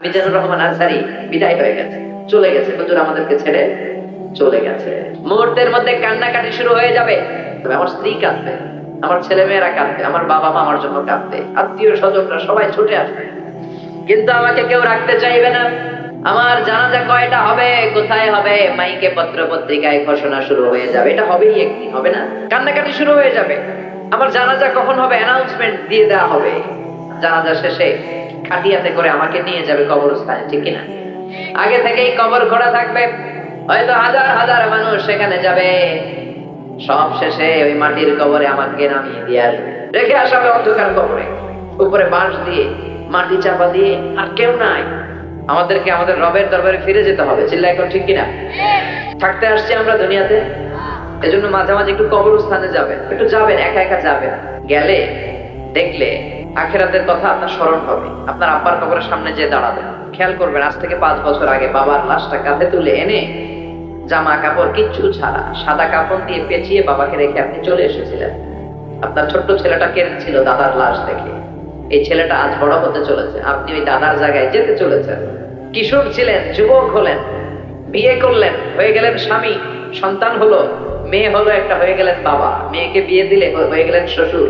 মিজানুর রহমান আনসারী বিদায় হয়ে গেছে, চলে গেছে, হুজুর আমাদেরকে ছেড়ে চলে গেছে। মুহূর্তের মধ্যে কান্নাকাটি শুরু হয়ে যাবে। তবে আমার স্ত্রী কাঁদবে, আমার ছেলে মেয়েরা কাঁদবে, আমার বাবা মা আমার জন্য কাঁদবে, আত্মীয় স্বজনরা সবাই ছুটে আসবে, কিন্তু আমাকে কেউ রাখতে চাইবে না। আমার জানাজা কয়টা হবে, কোথায় হবে, মাইকে পত্র পত্রিকায় ঘোষণা শুরু হয়ে যাবে। এটা হবেই একদিন, হবে না? কান্নাকাটি শুরু হয়ে যাবে। আমার জানাজা কখন হবে অ্যানাউন্সমেন্ট দিয়ে দেওয়া হবে। জানাজা শেষে খাটিয়াতে করে আমাকে নিয়ে যাবে কবরস্থানে, ঠিক কিনা? আগে থেকেই কবর খোঁড়া থাকবে, হয়তো হাজার হাজার মানুষ সেখানে যাবে। সব শেষে ওই মাটির কবরে আমাকে নামিয়ে দিয়ে আসবে, রেখে আসা হবে অন্ধকার কবরে, উপরে বাঁশ দিয়ে মাটি চাপা দিয়ে, আর কেউ নাই। আমাদেরকে আমাদের রবের দরবারে ফিরে যেতে হবে, চিল্লায় এখন, ঠিক কিনা? থাকতে আসছি আমরা দুনিয়াতে, এজন্য মাঝে মাঝে একটু কবরস্থানে যাবেন, একটু যাবেন, একা একা যাবেন। গেলে দেখলে আখিরাতের কথা আপনার স্মরণ হবে। আপনার আব্বার কবরের সামনে যে দাঁড়াবেন, খেয়াল করবেন আজ থেকে 5 বছর আগে বাবার লাশটা কাঁধে তুলে এনে জামা কাপড় কিচ্ছু ছাড়া সাদা কাপড় দিয়ে পেঁচিয়ে বাবাকে রেখে আপনি চলে এসেছিলেন। আপনার ছোট্ট ছেলেটা কেঁদেছিল দাদার লাশ দেখে। এই ছেলেটা আজ বড় হতে চলেছে, আপনি ওই দাদার জায়গায় যেতে চলেছেন। কিশোর ছিলেন, যুবক হলেন, বিয়ে করলেন, হয়ে গেলেন স্বামী, সন্তান হলো, মেয়ে হলো একটা, হয়ে গেলেন বাবা, মেয়েকে বিয়ে দিলে হয়ে গেলেন শ্বশুর,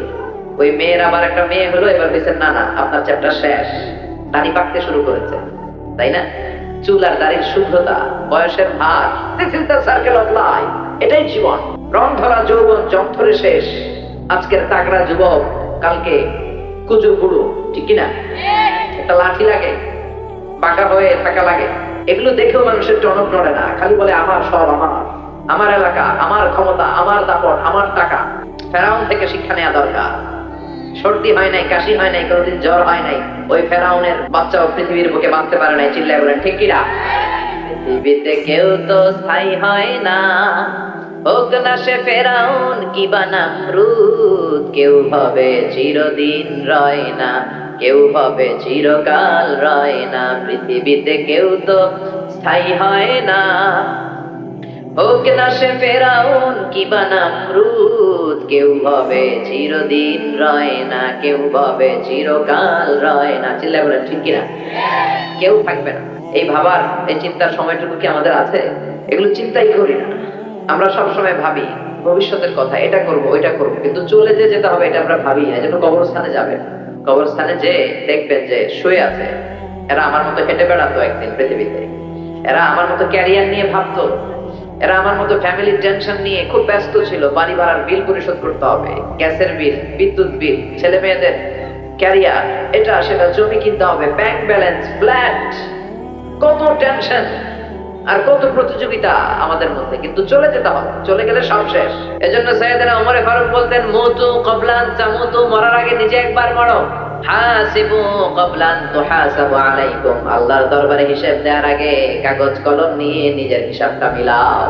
ওই মেয়ের আবার একটা মেয়ে হলো, এবার বেছেন না না, আপনার চ্যাপ্টার শেষ। দাড়ি পাকতে শুরু করেছে, তাই না? চুল আর দাড়ির শুভ্রতা, বয়সের ভার, this is the circle of life. এটাই জীবন। রং ধরা যৌবন জং ধরে শেষ। আজকের তাগড়া যুবক কালকে কুজো বুড়ো, ঠিক কিনা? একটা লাঠি লাগে, বাঁকা হয়ে থাকা লাগে, এগুলো দেখেও মানুষের টনক নড়ে না, খালি বলে আমার সব আমার, আমার এলাকা, আমার ক্ষমতা, আমার দাপট, আমার টাকা। ফেরাউন থেকে শিক্ষা নেওয়া দরকার। সর্দি হয় নাই, কাশি হয় নাই, কোনোদিন জ্বর হয় নাই, ওই ফেরাউনের বাচ্চাও পৃথিবীর বুকে বাঁচতে পারে নাই, চিল্লায় বলেন ঠিক কিনা? পৃথিবীতে কেউ তো স্থায়ী হয় না, হোক না সে ফেরাউন কিবা নামরুদ, কেউ ভাবে চিরদিন রয় না, কেউ ভাবে চিরকাল রয় না। পৃথিবীতে কেউ তো স্থায়ী হয় না, হোক না সে ফেরাউন কিবা নামরুদ, কেউ ভাবে চিরদিন রয় না, কেউ ভাবে চিরকাল রয় না, চিল্লায় বলেন ঠিক কিনা? কেউ থাকবে না। এই ভাবার, এই চিন্তার সময়টুকু কি আমাদের আছে? এগুলো চিন্তাই করি না। আমরা সবসময় ভাবি ভবিষ্যতের কথা, এটা করব ওইটা করব, কিন্তু চলে যে যেতে হবে এটা আমরা ভাবি না। এজন্য কবরস্থানে যাবেন, কবরস্থানে যে দেখবেন যে শুয়ে আছে, এরা আমার মতো হেঁটে বেড়াতো একদিন পৃথিবীতে, এরা আমার মতো ক্যারিয়ার নিয়ে ভাবতো, এরা আমার মতো ফ্যামিলির টেনশন নিয়ে খুব ব্যস্ত ছিল। বাড়ি ভাড়ার বিল পরিশোধ করতে হবে, গ্যাসের বিল, বিদ্যুৎ বিল, ছেলে মেয়েদের ক্যারিয়ার, এটা সেটা, জমি কিনতে হবে, ব্যাংক ব্যালেন্স, ফ্ল্যাট, কত টেনশন আর কত প্রতিযোগিতা আমাদের মধ্যে, কিন্তু চলে যেতে হবে, চলে গেলে সব শেষ। এজন্য সাইয়েদনা ওমর ফারুক বলতেন, মুতু ক্বাবলা আন তামুতু, মরার আগে নিজে একবার মরো। হাসিবু ক্বাবলা আন তুহাসাবু আলাইকুম, আল্লাহর দরবারে হিসাব দেওয়ার আগে কাগজ কলম নিয়ে নিজের হিসাবটা মিলাও।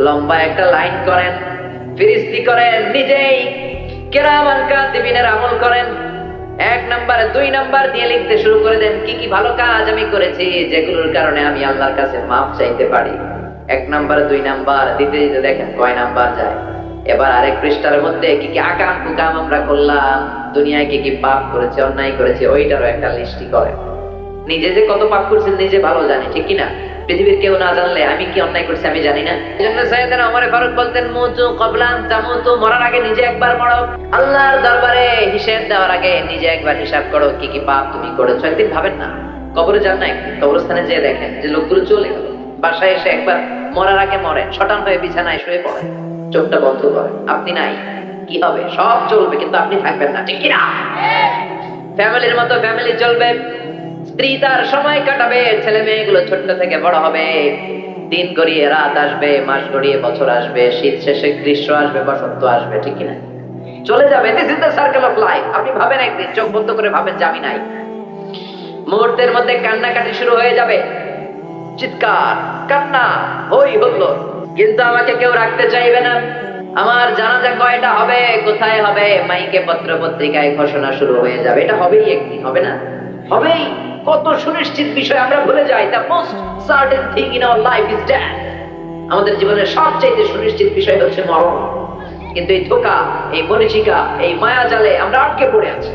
লম্বা একটা লাইন করেন, ফিরিস্তি করেন, নিজেই কিরামান কাতিবিনের আমল করেন। 1 নাম্বার 2 নাম্বার দিয়ে লিখতে শুরু করে দেন, কি কি ভালো কাজ আমি করেছি যেগুলোর কারণে আমি আল্লাহর কাছে মাফ চাইতে পারি। 1 নাম্বার 2 নাম্বার দিতে দিতে দেখেন কয় নাম্বার যায়। এবার আরেক পৃষ্ঠার মধ্যে কি কি আকাম কুকাম আমরা করলাম, দুনিয়ায় কি কি পাপ করেছে, অন্যায় করেছে, ওইটারও একটা লিস্টি করেন। নিজে যে কত পাপ করছেন নিজে ভালো জানি, ঠিক কিনা? পৃথিবীর কেউ না জানলে আমি কি অন্যায় করছি আমি জানি না। এজন্য সাইয়েদনা ওমর ফারুক বলতেন, মুতু ক্বাবলা আন তামুতু, মরার আগে নিজে একবার মরো। আল্লাহর দরবারে হিসাব দেওয়ার আগে নিজে একবার হিসাব করো, কি কি পাপ তুমি করেছো। একদিন ভাবেন না, কবরে যান না, একদিন কবরস্থানে যেয়ে দেখেন যে লোকগুলো চলে গেল, বাসায় এসে একবার মরার আগে মরে, শটান হয়ে বিছানায় শুয়ে পড়ে, চোখটা বন্ধ করে, আপনি নাই, কি হবে? সব চলবে, কিন্তু আপনি থাকবেন না, ঠিক কিনা? ফ্যামিলির মতো ফ্যামিলি চলবে, স্ত্রী তার সময় কাটাবে, ছেলে মেয়েগুলো ছোট্ট থেকে বড় হবে, দিন গড়িয়ে রাত আসবে, মাস গড়িয়ে বছর আসবে, শীত শেষে গ্রীষ্ম আসবে, বসন্ত আসবে, ঠিক কিনা? চলে যাবে। This is the circle of life. আপনি ভাবেন একদিন, চোখ বন্ধ করে ভাবেন যে আমি নাই। মুহূর্তের মধ্যে কান্নাকাটি শুরু হয়ে যাবে, চিৎকার, কান্না, হই হুল্লোড়, কিন্তু আমাকে কেউ রাখতে চাইবে না। আমার জানাজা কয়টা হবে, কোথায় হবে, মাইকে পত্র পত্রিকায় ঘোষণা শুরু হয়ে যাবে। এটা হবেই একদিন, হবে না? হবেই। কত সুনিশ্চিত বিষয় আমরা ভুলে যাই। The most certain thing in our life is death. আমাদের জীবনের সবচেয়ে সুনিশ্চিত বিষয় হচ্ছে মরণ, কিন্তু এই ধোঁকা, এই মরীচিকা, এই মায়া জালে আমরা আটকে পড়ে আছি।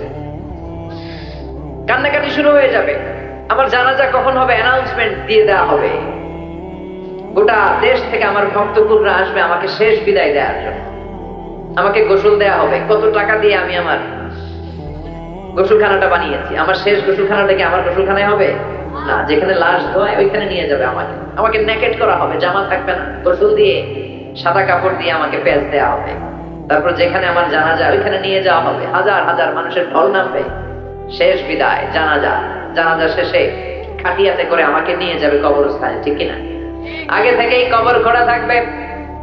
কান্নাকাটি শুরু হয়ে যাবে, আমার জানাজা কখন হবে অ্যানাউন্সমেন্ট দিয়ে দেওয়া হবে। গোটা দেশ থেকে আমার ভক্তকুলরা আসবে আমাকে শেষ বিদায় দেওয়ার জন্য। আমাকে গোসল দেয়া হবে। কত টাকা দিয়ে আমি আমার গোসলখানাটা বানিয়েছি, আমার শেষ গোসলখানাটা কি আমার গোসলখানায় হবে না, যেখানে লাশ ধোয় ওইখানে নিয়ে যাবে আমাকে। আমাকে নেকেট করা হবে, জামা থাকবে না, গোসল দিয়ে সাদা কাপড় দিয়ে আমাকে প্যাচ দেওয়া হবে। তারপর যেখানে আমার জানাজা ওইখানে নিয়ে যাওয়া হবে, হাজার হাজার মানুষের ঢল নামবে। শেষ বিদায় জানাজা, জানাজা শেষে খাটিয়াতে করে আমাকে নিয়ে যাবে কবরস্থানে, ঠিক কিনা? আগে থেকেই কবর খোঁড়া থাকবে,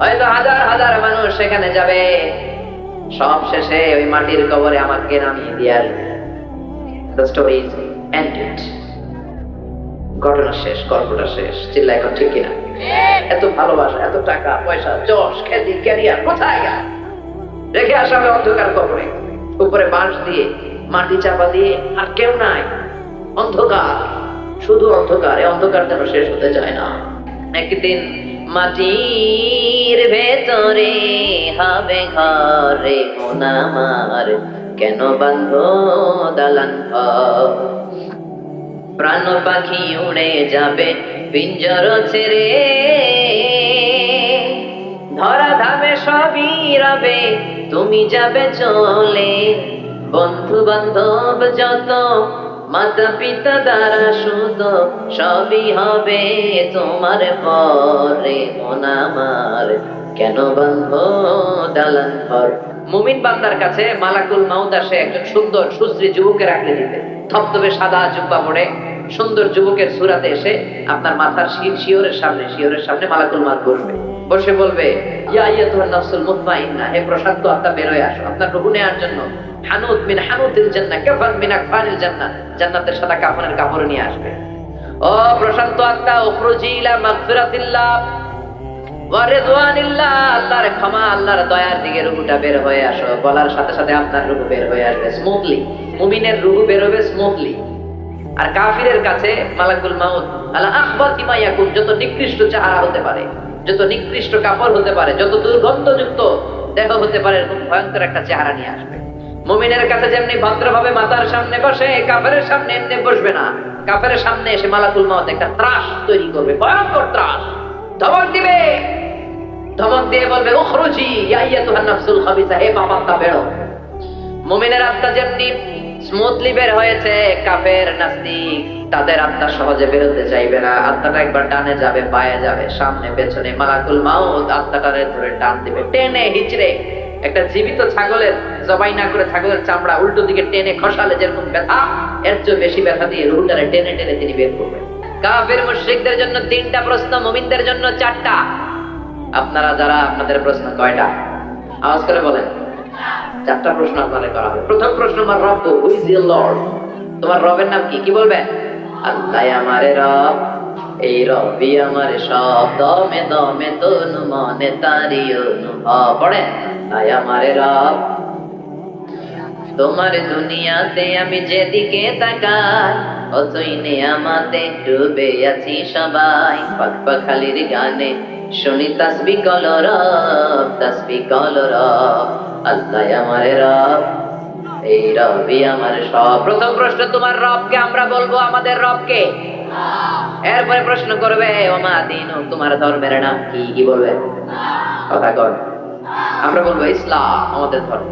হয়তো হাজার হাজার মানুষ সেখানে যাবে। সব শেষে ওই মাটির কবরে আমাকে নামিয়ে দিয়ে আসবে। The story is ended. ঘটনা শেষ, গল্পটা শেষ। চিল্লা এখন ঠিক কিনা? এত ভালোবাসা, এত টাকা পয়সা, যশ খ্যাতি ক্যারিয়ার কোথায় গেল? রেখে আসা হবে অন্ধকার কবরে, উপরে বাঁশ দিয়ে মাটি চাপা দিয়ে, আর কেউ নাই, অন্ধকার, শুধু অন্ধকার। এই অন্ধকার যেন শেষ হতে চায় না। একদিন মাটির ভেতরে হবে ঘরে মন আমার, কেন বাঁধ দালান ঘর? প্রাণ পাখি উড়ে যাবে পিঞ্জর ছেড়ে, ধরা ধামে সবই রবে, তুমি যাবে চলে। বন্ধু বান্ধব যত, মাতা পিতা দ্বারা সুত, সবই হবে তোমার পরে মন আমার, কেন বাঁধ দালান ঘর? মুমিন বান্দার কাছে মালাকুল মাউত আসে একজন সুন্দর সুশ্রী যুবকের আকৃতিতে, ধবধবে সাদা জুব্বা পরে সুন্দর যুবকের সুরাতে এসে আপনার মাথার শিওরের সামনে মালাকুল মাউত বসবে। বসে বলবে, ইয়া আইয়াতুহান নাফসুল মুতমাইন্না, হে প্রশান্ত আত্মা বের হয়ে আসো আপনার রূহ নেওয়ার জন্য। হানুত মিন হানুতিল জান্নাহ, কাফান মিন আকফানিল জান্নাহ, জান্নাতের সাদা কাফনের কাপড় নিয়ে আসবে। ও প্রশান্ত আত্মা, উখরুজি ইলা মাগফিরাতিল্লাহ ওয়া রিদওয়ানিল্লাহ, আল্লাহর ক্ষমা, আল্লাহর দয়ার দিকে রূহটা বের হয়ে আসো। বলার সাথে সাথে আপনার রূহ বের হয়ে আসবে স্মুথলি। মুমিনের রূহ বের হবে স্মুথলি। আর কাফিরের কাছে মালাকুল মাউত আলা আখবাতি মা ইয়াকুন, যত নিকৃষ্ট চেহারা হতে পারে, যত নিকৃষ্ট কাপড় হতে পারে, যত দুর্গন্ধযুক্ত দেহ হতে পারে, এরকম ভয়ঙ্কর একটা চেহারা নিয়ে আসবে। মুমিনের কাছে যেমনি ভদ্রভাবে মাতার সামনে বসে, কাফেরের সামনে এমনি বসবে না। কাফেরের সামনে এসে মালাকুল মাউত একটা ত্রাস তৈরি করবে, ভয়ঙ্কর ত্রাস। ধমক দিবে, ধমক দিয়ে বলবে, উখরুজি ইয়া আইয়াতুহান নাফসুল খাবিসা, হে পাপাত্মা বেরো। মুমিনের আত্মা যেমনি স্মুথলি বের হয়েছে, কাফের নাস্তিক তাদের আত্মা সহজে বেরোতে চাইবে না। আত্মাটা একবার ডানে যাবে, বায়ে যাবে, সামনে পেছনে। মালাকুল মাউত আত্মাটারে ধরে টান দিবে, টেনে হিচড়ে। একটা জীবিত ছাগলের জবাই না করে ছাগলের চামড়া উল্টো দিকে টেনে খসালে যেরকম ব্যথা, এর চেয়ে বেশি ব্যথা দিয়ে রুহটারে টেনে টেনে তিনি বের করবেন। কাফের মুশরিকদের জন্য 3টা প্রশ্ন, মুমিনদের জন্য 4টা। আপনারা যারা, আপনাদের প্রশ্ন কয়টা? আওয়াজ করে বলেন। 4টা প্রশ্ন আপনাদের করা হবে। প্রথম প্রশ্ন, আমার রব, হু ইজ ইওর লর্ড? তোমার রবের নাম কি? কি বলবেন? আল্লাহ আমারে রব, এই রবি আমারে সব, দমে দমে তনু মনে তারি অনুভব। পড়েন, আল্লাহ আমারে রব, তোমার দুনিয়াতে আমি যেদিকে তাকাই, অতই নেয়ামতে ডুবে আছি সবাই। পাখপাখালির গানে শুনি তাসবিহ কল রব, তাসবিহ কল রব। আল্লাহ আমারে রব, এই রবি আমার সব। প্রথম প্রশ্ন, তোমার রবকে? আমরা বলবো আমাদের রবকে। এরপরে প্রশ্ন করবে, ওমা দীনু, তোমার ধর্মের নাম কি? কি বলবে? কথা কর। আমরা বলবো ইসলাম আমাদের ধর্ম।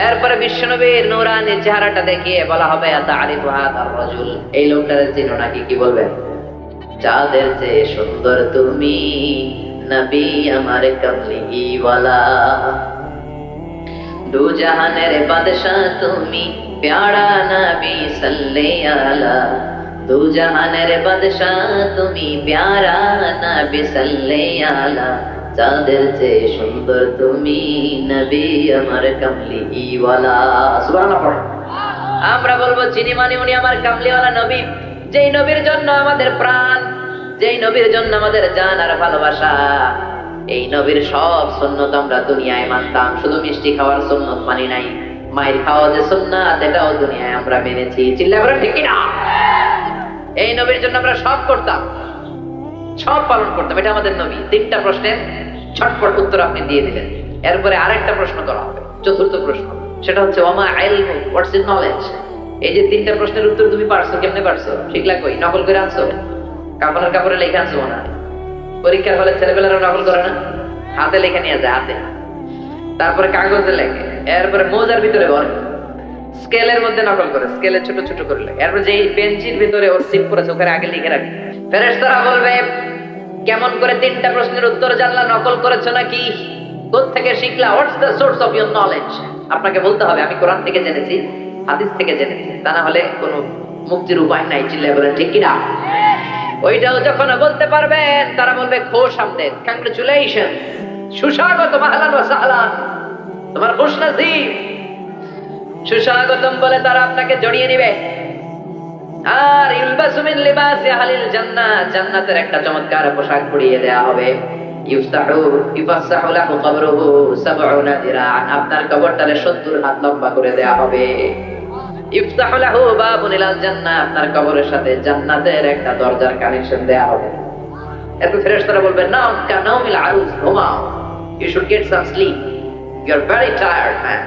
এরপরে বিশ্বনবীর নূরানি চেহারাটা দেখিয়ে বলা হবে, আতারিফু হাদার রাজুল, এই লোকটারে চিনো নাকি? কি বলবে? যাদের চেয়ে সুন্দর তুমি, নবী আমার কামলি ওয়ালা। দু জাহানের বাদশাহ তুমি, প্যারা নবী সাল্লাল্লাহু আলা। দু জাহানের বাদশাহ তুমি, প্যারা নবী সাল্লাল্লাহু আলা। যাদের চেয়ে সুন্দর তুমি, নবী আমার কামলি ওয়ালা। সুবহানাল্লাহ। আমরা বলবো, চিনি মানে উনি আমার কামলিওয়ালা নবী, যেই নবীর জন্য আমাদের প্রাণ, যেই নবীর জন্য আমাদের জান আর ভালোবাসা। এই নবীর সব সুন্নত আমরা দুনিয়ায় মানতাম, শুধু মিষ্টি খাওয়ার সুন্নত মানি নাই। মায়ের খাওয়া যে সুন্নাত, এটাও দুনিয়ায় আমরা মেনেছি। চিল্লা করে ঠিক না? এই নবীর জন্য আমরা সব করতাম, সব পালন করতাম। এটা আমাদের নবী। 3টা প্রশ্নের ছটপট উত্তর আপনি দিয়ে দিলেন। এরপরে আরেকটা প্রশ্ন করা হবে, চতুর্থ প্রশ্ন। সেটা হচ্ছে, ওমা ইলমু, হোয়াটস ইজ নলেজ? এই যে তিনটা প্রশ্নের উত্তর তুমি পারছো, কেমনে পারছো? শিখলা কই? নকল করে আনছো? কাপড়ের কাপড়ে লেখা আনছো না? পরীক্ষার হলে ছেলেপেলেরা নকল করে না? হাতে লেখা নিয়ে যায়, হাতে। তারপরে কাগজে লেখে, এরপরে মোজার ভিতরে ভরে, স্কেলের মধ্যে নকল করে, স্কেলে ছোট ছোট করে লেখে। এরপর যে পেন্সিল ভিতরে ওর সিপ করেছে ওখানে আগে লিখে রাখে। ফেরেশতারা বলবে, কেমন করে তিনটা প্রশ্নের উত্তর জানলা? নকল করেছো নাকি? কোত্থেকে শিখলা? What's the source of your knowledge? আপনাকে বলতে হবে আমি কোরআন থেকে জেনেছি, হাদিস থেকে জেনেছি, তা না হলে কোনো মুক্তির উপায় নাই। চিল্লায় বলেন ঠিক কিনা? ওইটাও যখন বলতে পারবেন, তারা বলবে খোশ আমদেদ, কংগ্রেচুলেশন, সুস্বাগত, আহলান ওয়া সাহলান, তোমার খুশ নসিব, সুস্বাগতম বলে তারা আপনাকে জড়িয়ে নিবে। আর ইলবাসু মিন লিবাসি আহলিল জান্নাহ, জান্নাতের একটা চমৎকার পোশাক পরিয়ে দেয়া হবে। ইউফাসাহু লাহু কবরুহু ৭০ দিরাআন, আপনার কবরটারে ৭০ হাত লম্বা করে দেয়া হবে। ইফতাহু লাহু বাবুন ইলাল জান্নাহ, আপনার কবরের সাথে জান্নাতের একটা দরজার কানেকশন দেয়া হবে। এত ফেরেশতারা বলবে, নাও কানাউমিল আরুস, ঘুমাও, you should get some sleep, you are very tired man,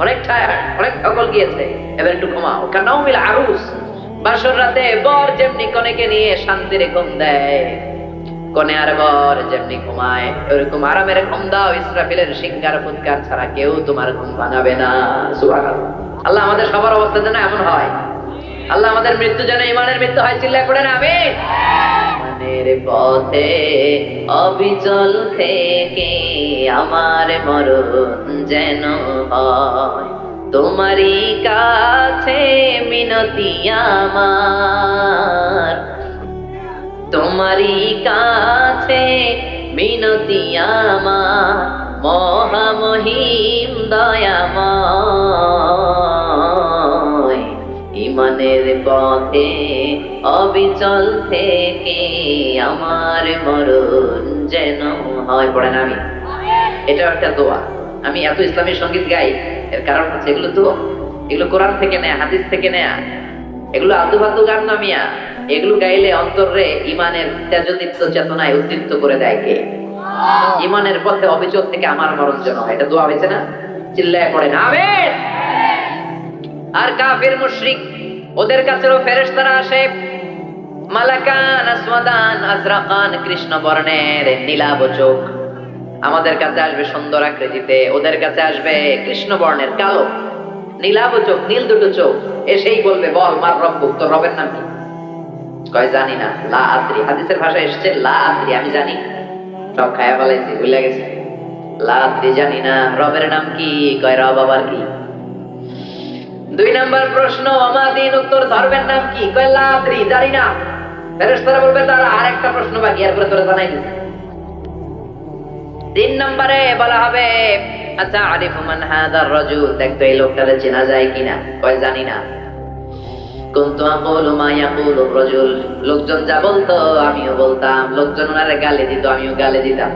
অনেক টায়ার্ড, অনেক থকল গিয়েছে, এবার একটু ঘুমাও। কানাউমিল আরুস, বাসর রাতে বর যেমনি কনেকে নিয়ে শান্তিরে ঘুম দেয়, কনে আর বর যেমনি ঘুমায়, ওরকম আরামের ঘুম দাও। ইসরাফিলের সিংহার ফুৎকার ছাড়া কেউ তোমার ঘুম ভাঙাবে না। সুবহানাল্লাহ। আল্লাহ আমাদের সবার অবস্থা যেন এমন হয়, আল্লাহ আমাদের মৃত্যু যেন ইমানের মৃত্যু হয়। চিল্লায় পড়েন আমিন। ইমানের পথে অবিচল থেকে আমার মরণ যেন হয়, তোমারই কাছে মিনতি আমার, তোমারই কাছে মিনতি আমার, মহামহিম দয়াময়। ইমানের পথে অবিচল থেকে আমার মরণ যেন হয়। পড়েন আমি, এটা একটা দোয়া। আমি এত ইসলামী সঙ্গীত গাই, এর কারণ হচ্ছে এগুলো তো, এগুলো কোরআন থেকে নেয়া, হাদিস থেকে নেয়া, এগুলো আলতু ফালতু গান না মিয়া। এগুলো গাইলে অন্তরে ইমানের তেজদীপ্ত চেতনায় উদ্দীপ্ত করে দেয় কে? ইমানের পথে অবিচল থেকে আমার মরণ যেন হয়। এটা দোয়া হয়েছে না? চিল্লায় পড়েন আমিন। আর কাফির মুশরিক, ওদের কাছেও ফেরেশতারা আসে, মালাকান আসওয়াদান আজরাকান, কৃষ্ণ বর্ণের নীলাভ চোখ। আমাদের কাছে আসবে সুন্দর আকৃতিতে, ওদের কাছে আসবে কৃষ্ণ বর্ণের কালো নীলাভ চোখ, নীল দুটো চোখ। এসেই বলবে, বল মার রব্বুক, তোর রবের নাম কি? কয় জানি না। লা আদ্রি, হাদিসের ভাষায় এসেছে লা আদ্রি, আমি জানি, সব খায়া ফেলাইছি, ভুলে গেছি। লা আদ্রি, জানি না, রবের নাম কি? কয় রব আবার কি? ২ নম্বর প্রশ্ন, আমা দিন, উত্তর ধর্মের নাম কি? কয় লা আদ্রি, জানি না। ফেরেশতারা বলবে, তার আরেকটা প্রশ্ন বাকি, এরপরে তোরা জানাই দিছি। ৩ নম্বরে বলা হবে, আচ্ছা আরিফু মান হাদার রাজুল, দেখতো এই লোকটারে চেনা যায় কিনা? কয় জানি না। কুনতু আকুলু মা ইয়াকুলু রাজুল, লোকজন যা বলতো আমিও বলতাম, লোকজন ওনারে গালি দিত আমিও গালি দিতাম,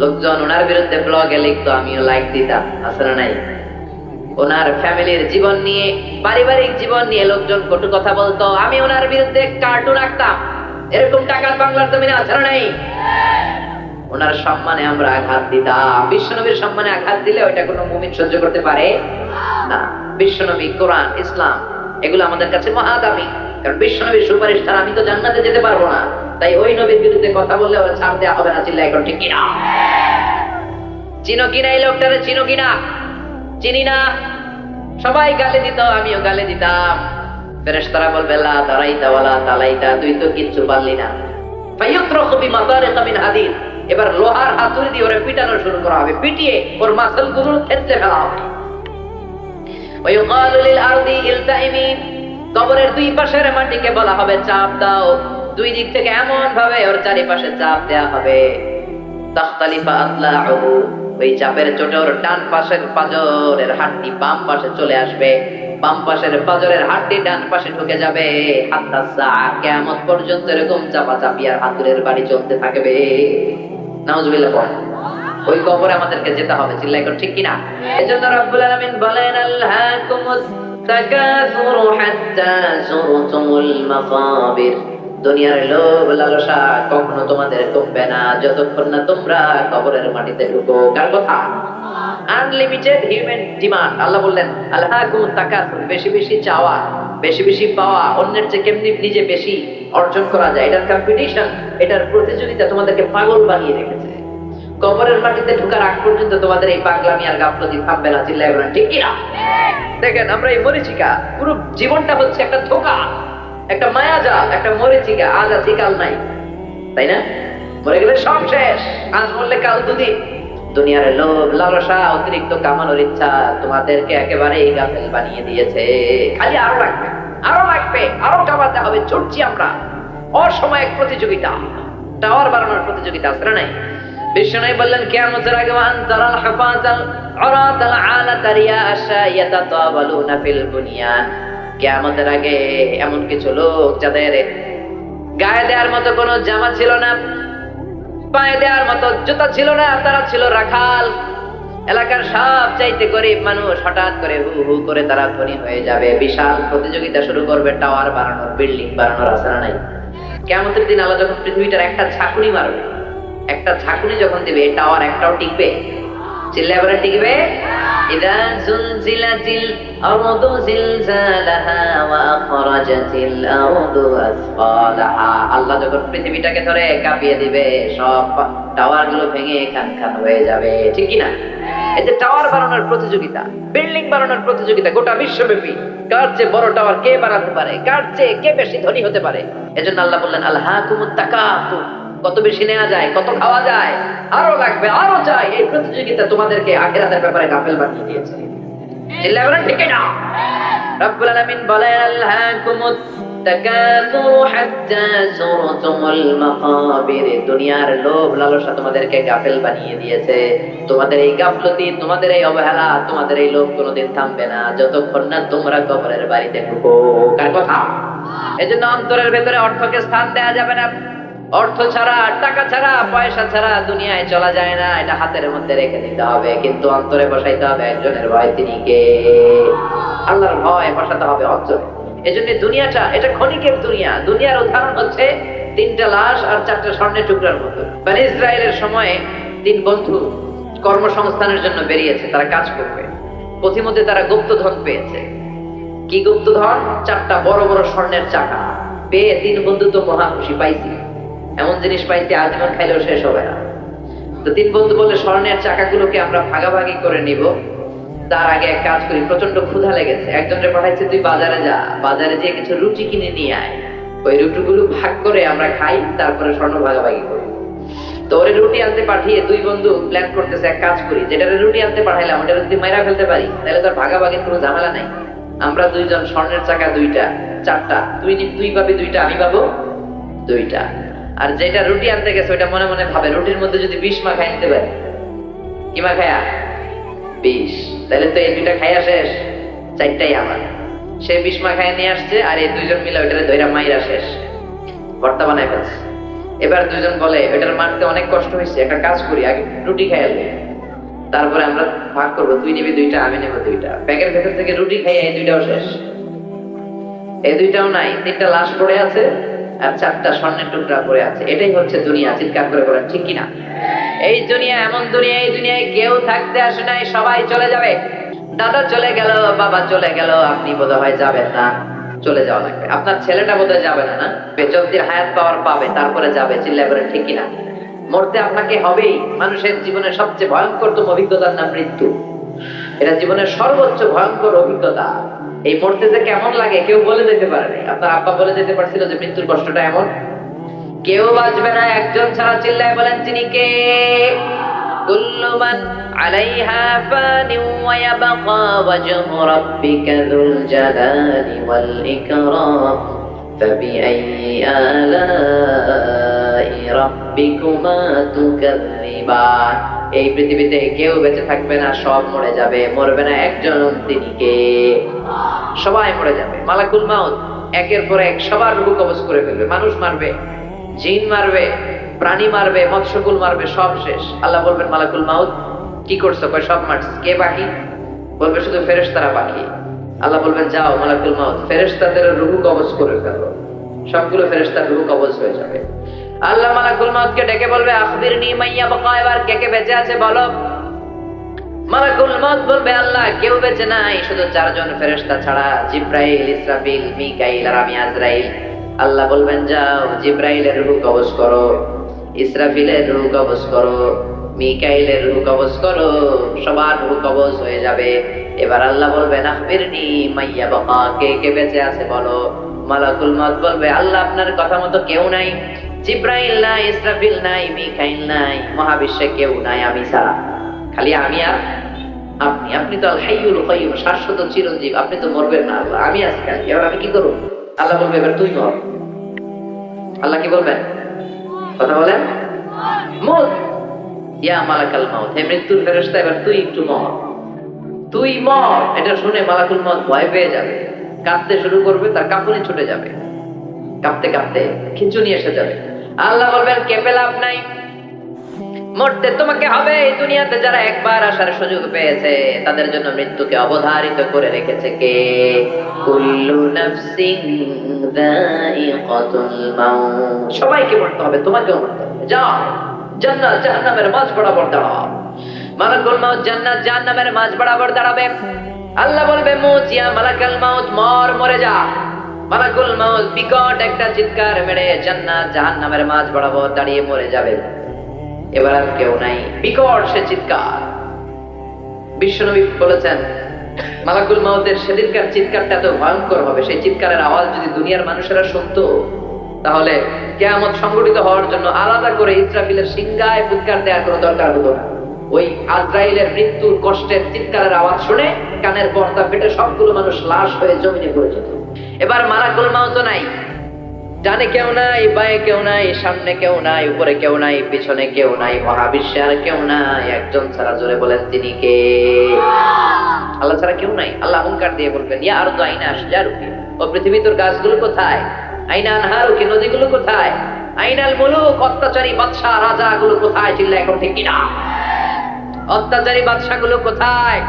লোকজন ওনার বিরুদ্ধে ব্লগে লিখতো আমিও লাইক দিতাম। আসলে নাই? ওনার ফ্যামিলির জীবন নিয়ে, পারিবারিক জীবন নিয়ে লোকজন কটু কথা বলতো, আমি ওনার বিরুদ্ধে কার্টুন আঁকতাম। এরকম টাকা বাংলার জমিনে আছে না নাই? ওনার সম্মানে আমরা আঘাত দিতাম। বিশ্বনবীর সম্মানে আঘাত দিলে ওইটা কোনো মুমিন সহ্য করতে পারে না। বিশ্বনবী, কোরআন, ইসলাম, এগুলো আমাদের কাছে মহাদামি। কারণ বিশ্বনবীর সুপারিশ ছাড়া আমি তো জান্নাতে যেতে পারবো না। তাই ওই নবীর বিরুদ্ধে কথা বললে ওরা ছাড় দেওয়া হবে না। চিল্লায় এখন ঠিক কিনা? চিনো কিনা এই লোকটারে? চিনো কিনা? চিনি না। সবাই গালি দিত, আমিও গালি দিতাম। ফেরেশতারা বলবে, লা দারাইতা ওয়ালা তালাইতা, তুই তো কিচ্ছু পারলি না। ফায়ুতরাকু বিমাতারিকা মিন হাদিদ, এবার লোহার হাতুড়ি দিয়ে ওরে পিটানো শুরু করা হবে, পিটিয়ে ওর মাসলগুলো থেতলে ফেলা হবে। ওয়ায়ুকালু লিল আরদি ইলতাইমি, কবরের 2 পাশের মাটিকে বলা হবে চাপ দাও। 2 দিক থেকে এমন ভাবে ওর চারিপাশে চাপ দেয়া হবে, তাখতালিফা আতলাউহু, ওই চাপের চোটে ওর ডান পাশের পাজরের হাড়টি বাম পাশে চলে আসবে, বাম পাশের পাজরের হাড়টি ডান পাশে ঢুকে যাবে। হাত্তা সা, কিয়ামত পর্যন্ত এরকম চাপাচাপি আর হাতুড়ের বাড়ি চলতে থাকবে। নাউজুবিল্লাহ পড়ে। ওই কবরে আমাদেরকে যেতে হবে। চিল্লাই কর ঠিক কিনা? এজন্য রব্বুল আলামিন বলেন, আল্লাকুমুত তাকাসুরু হাত্তা যুরতুমুল মাকাবির, দুনিয়ার লোভ লালসা কখনো তোমাদের কমবে না যতক্ষণ না তোমরা কবরের মাটিতে ঢুকো। কার কথা? Unlimited human demand. আল্লাহ বললেন আলহাকুমুত তাকাসুর, বেশি বেশি চাওয়া, বেশি বেশি পাওয়া, অন্যের চেয়ে কেমনি নিজে বেশি অর্জন করা যায়, এটার কম্পিটিশন, এটার প্রতিযোগিতা তোমাদেরকে পাগল বানিয়ে রেখেছে। কবরের মাটিতে ঢোকার আগ পর্যন্ত তোমাদের এই পাগলামি আর গাফলতি থামবে না। চিল্লায় বলেন ঠিক কিনা? দেখেন আমরা এই মরিচিকা, পুরো জীবনটা হচ্ছে একটা ধোঁকা, একটা মায়াজাল, একটা মরিচিকা, আজ আছি কাল নাই, তাই না? মরে গেলে সব শেষ, আজ মরলে কাল দুদিন। দুনিয়ার লোভ লালসা অতিরিক্ত কামানোর ইচ্ছা তোমাদেরকে একেবারে গাফেল বানিয়ে দিয়েছে। খালি আরো লাগবে, আরো লাগবে, আরো কামাতে হবে। ছুটছি আমরা, অসময়ে প্রতিযোগিতা, টাওয়ার বাড়ানোর প্রতিযোগিতা আছে না নাই? বিষ্ণু বললেন কিয়ামতের আগে ওয়ান তারাল হাফাজাল উরাতাল আলাতা রিয়াশা ইয়াতাতাওয়ালুনা ফিল বুনিয়ান। কিয়ামতের আগে এমন কিছু লোক যাদের গায়ে দেওয়ার মতো কোনো জামা ছিল না, পায়ে দেওয়ার মতো জুতা ছিল না, তারা ছিল রাখাল। এলাকার সব চাইতে গরিব মানুষ হঠাৎ করে হু হু করে তারা ধনী হয়ে যাবে। বিশাল প্রতিযোগিতা শুরু করবে টাওয়ার বানানোর, বিল্ডিং বানানোর, আছে না নাই? কিয়ামতের দিন আল্লাহ যখন পৃথিবীটার একটা ঝাঁকুনি মারবে, একটা ঝাঁকুনি যখন দিবে, এই টাওয়ার একটাও টিকবে? চিল্লায় বলে টিকবে? ইদা জুলজিলাতিল আরদু জিলজালাহা ওয়া আখরাজাতিল আরদু আসফালাহা। আল্লাহ যখন পৃথিবীটাকে ধরে কাঁপিয়ে দিবে, সব টাওয়ার গুলো ভেঙে খান খান হয়ে যাবে। ঠিক কি না? এই যে টাওয়ার বানানোর প্রতিযোগিতা, বিল্ডিং বানানোর প্রতিযোগিতা গোটা বিশ্বব্যাপী, কার চেয়ে বড় টাওয়ার কে বানাতে পারে, কার চেয়ে কে বেশি ধনী হতে পারে। এজন্য আল্লাহ বললেন আলহাকুমুত তাকাসুর, কত বেশি নেওয়া যায়, কত খাওয়া যায়, আরো লাগবে, আরো চাই। এই প্রতিযোগিতা তোমাদেরকে আখিরাতের ব্যাপারে গাফেল বানিয়ে দিয়েছে। চিল্লায় বলেন ঠিক না? রব্বুল আলামিন বলেন আলহাকুমুত তাকাসুর হাত্তা যুরতুমুল মাকাবির। দুনিয়ার লোভ লালসা তোমাদেরকে গাফেল বানিয়ে দিয়েছে। তোমাদের এই গাফলতি, তোমাদের এই অবহেলা, তোমাদের এই লোভ কোনোদিন থামবে না যতক্ষণ না তোমরা কবরের বাড়িতে ঢুকো। কার কথা? এজন্য অন্তরের ভেতরে অর্থকে স্থান দেয়া যাবে না। অর্থ ছাড়া, টাকা ছাড়া, পয়সা ছাড়া দুনিয়ায় চলা যায় না। এটা হাতের মধ্যে রেখে দিতে হবে, কিন্তু অন্তরে বসাইতে হবে একজনের ভয়। তিনি কে? আল্লাহর ভয় বসাতে হবে অন্তরে। এজন্য দুনিয়াটা, এটা ক্ষণিকের দুনিয়া। দুনিয়ার উদাহরণ হচ্ছে 3টা লাশ আর 4টা স্বর্ণের টুকরার মতো। বনি ইসরায়েলের সময়ে 3 বন্ধু কর্মসংস্থানের জন্য বেরিয়েছে, তারা কাজ করবে। পথিমধ্যে তারা গুপ্তধন পেয়েছে। কি গুপ্তধন? 4টা বড় বড় স্বর্ণের চাকা পেয়ে 3 বন্ধু তো মহা খুশি, পাইছি, এমন জিনিস পাইছি আজীবন খাইলেও শেষ হবে না। তো 3 বন্ধু বলে স্বর্ণের চাকাগুলোকে আমরা ভাগাভাগি করে নিব, তার আগে এক কাজ করি, প্রচন্ড ক্ষুধা লেগেছে। একজনকে পাঠাইছে তুই বাজারে যা, বাজারে যেয়ে কিছু রুটি কিনে নিয়ে আয়, ওই রুটিগুলো ভাগ করে আমরা খাই, তারপরে স্বর্ণ ভাগাভাগি করি। তো ওরে রুটি আনতে পাঠিয়ে 2 বন্ধু প্ল্যান করতেছে এক কাজ করি, যেটা রুটি আনতে পাঠাইলাম ওটা যদি মাইরা ফেলতে পারি তাহলে তোর ভাগাভাগির কোনো ঝামেলা নাই। আমরা 2 জন, স্বর্ণের চাকা 2টা, 4টা, তুই পাবি 2টা, আমি পাবো 2টা। আর যেটা রুটি আনতে গেছে ওইটা মনে মনে ভাবে রুটির মধ্যে যদি 20 মাখাই নিতে পারে, কি মাখায়া 20, তাহলে তো এই 2টা খাইয়া শেষ, 4টাই আমার। সে 20 মাখায় নিয়ে আসছে, আর এই 2 জন মিলে ওইটারে ধইরা মাইরা শেষ, ভর্তা বানায় ফেলছে। এবার 2 জন বলে ওইটার মারতে অনেক কষ্ট হয়েছে, একটা কাজ করি, আগে রুটি খাইয়ালে তারপরে আমরা ভাগ করবো, তুই নিবি 2টা, আমি নেবো 2টা। ব্যাগের ভেতর থেকে রুটি খাইয়া এই 2টাও শেষ, এই 2টাও নাই, 3টা লাশ পড়ে আছে আর 4টা স্বর্ণের টুকরা পড়ে আছে। এটাই হচ্ছে দুনিয়া। চিৎকার করে বলেন ঠিক কিনা? এই দুনিয়া এমন দুনিয়া, এই দুনিয়ায় কেউ থাকতে আসে নাই, সবাই চলে যাবে। দাদা চলে গেল, বাবা চলে গেল, আপনি বোধহয় যাবেন না, চলে যাওয়া লাগবে। আপনার ছেলেটা বোধহয় যাবে না, না বেচন্তির হায়াত পাওয়ার পাবে, তারপরে যাবে। চিল্লায় বলেন ঠিক কিনা? মরতে আপনাকে হবেই। মানুষের জীবনের সবচেয়ে ভয়ঙ্করতম অভিজ্ঞতার নাম মৃত্যু। এটা জীবনের সর্বোচ্চ ভয়ঙ্কর অভিজ্ঞতা। এই মরতে যে কেমন লাগে কেউ বলে যেতে পারে না। আপনার আব্বা বলে যেতে পারছিল যে মৃত্যুর কষ্টটা এমন? কেউ বাঁচবে না একজন ছাড়া। চিল্লায় বলেন তিনি কে? কুল্লু মান আলাইহা ফানি ওয়া ইয়াবকা ওয়াজহু রাব্বিকা যুল জালালি ওয়াল ইকরাম ফাবিআইয়ি আলাই রাব্বিকুমা তুকাযযিবান। এই পৃথিবীতে কেউ বেঁচে থাকবে না, সব মরে যাবে। মরবে না একজন, তিনি কে? সবাই মরে যাবে। মালাকুল মাউত একের পর এক সবার রূহ কবজ করে ফেলবে। মানুষ মারবে, জিন মারবে, প্রাণী মারবে, মৎস্যকুল মারবে, সব শেষ। আল্লাহ বলবেন মালাকুল মাউত কি করছো? কয় সব মারছি। কে বাকি? বলবে শুধু ফেরেশতারা বাকি। আল্লাহ বলবেন যাও মালাকুল মাউত ফেরেশতাদের রূহ কবজ করে ফেলো। সবগুলো ফেরেশতার রূহ কবজ হয়ে যাবে। আল্লাহ মালাকুল মাউতকে ডেকে বলবে আখবিরনি মাইয়া বাকা, এবার কে কে বেঁচে আছে বলো। মালাকুল মউত বলবে আল্লাহ কেউ বেঁচে নাই শুধু চারজন ফেরেশতা ছাড়া, জিব্রাইল, ইসরাফিল, মিকাইল আর আমি আজরাইল। আল্লাহ বলবেন যাও জিব্রাইলের রূহ কবজ করো, ইসরাফিলের রূহ কবজ করো, মিকাইলের রূহ কবজ করো, সবার রূহ কবজ হয়ে যাবে। এবার আল্লাহ বলবেন আখবিরনি মাইয়া বাকা, কে কে বেঁচে আছে বলো। মালাকুল মউত বলবে আল্লাহ আপনার কথা মতো কেউ নাই, জিব্রাইল নাই, ইসরাফিল নাই, মিকাইল নাই, মহাবিশ্বে কেউ নাই আমি ছাড়া, খালি আমি আর আপনি। আপনি তো আল হাইয়ুল কাইয়্যুম, শাশ্বত চিরঞ্জীব, আপনি তো মরবেন না আল্লাহ, আমি আছি খালি। এবার আমি কি করব? আল্লাহ বলবে এবার তুই মর। আল্লাহ কি বলবেন? কথা বলেন। মউত, ইয়া মালাকাল মউত, হে মৃত্যুর ফেরেশতা এবার তুই একটু মর, তুই মর। এটা শুনে মালাকুল মউত ভয় পেয়ে যাবে, কাঁদতে শুরু করবে, তার কাঁপুনি ছুটে যাবে, কাঁপতে কাঁপতে খিঁচুনি এসে যাবে। আল্লাহ বলবেন কেঁপে লাভ নাই, মরতে তোমাকে হবে। এই দুনিয়াতে যারা একবার আসার সুযোগ পেয়েছে তাদের জন্য মৃত্যুকে অবধারিত করে রেখেছে কে? কুল্লু নাফসিন যায়িকাতুল মাউত, সবাইকে মরতে হবে, তোমাকেও মরতে হবে। যাও জান্নাত জাহান্নামের মাঝ বরাবর দাঁড়াও। মালাকুল মউত জান্নাত জাহান্নামের মাঝ বরাবর দাঁড়াবে। আল্লাহ বলবে মউত ইয়া মালাকুল মউত মর, মরে যা। মালাকুল মউত বিকট একটা চিৎকার মেরে জান্নাত জাহান্নামের মাঝ বরাবর দাঁড়িয়ে মরে যাবে। এবার আর কেউ নাই, বিকট সে চিৎকার। বিশ্বনবী বলেছেন মালাকুল মউতের সেদিনকার চিৎকারটা এত ভয়ঙ্কর হবে, সেই চিৎকারের আওয়াজ যদি দুনিয়ার মানুষেরা শুনতো তাহলে কিয়ামত সংঘটিত হওয়ার জন্য আলাদা করে ইসরাফিলের সিংহায় ফুৎকার দেওয়ার কোনো দরকার হতো না। ওই আজরাইলের মৃত্যুর কষ্টের চিৎকারের আওয়াজ শুনে কানের পর্দা ফেটে সবগুলো মানুষ লাশ হয়ে জমিনে পড়ে যেত। এবার মালাকুল মউত নাই, ডানে কেউ নাই, বাঁয়ে কেউ নাই, সামনে কেউ নাই, উপরে কেউ নাই, পিছনে কেউ নাই, মহাবিশ্বে আর কেউ নাই, একজন ছাড়া। জোরে বলেন তিনি কে? আল্লাহ ছাড়া কেউ নাই। আল্লাহ হুঙ্কার দিয়ে বলবেন ইয়া আরদু আইনা আশজারুকি, ও পৃথিবী তোর গাছগুলো কোথায়? আইনা আনহারুকি, নদীগুলো কোথায়? আইনাল মুলুক, অত্যাচারী বাদশা রাজাগুলো কোথায়? চিল্লা এখন ঠিক কিনা? অত্যাচারী বাদশাগুলো কোথায়?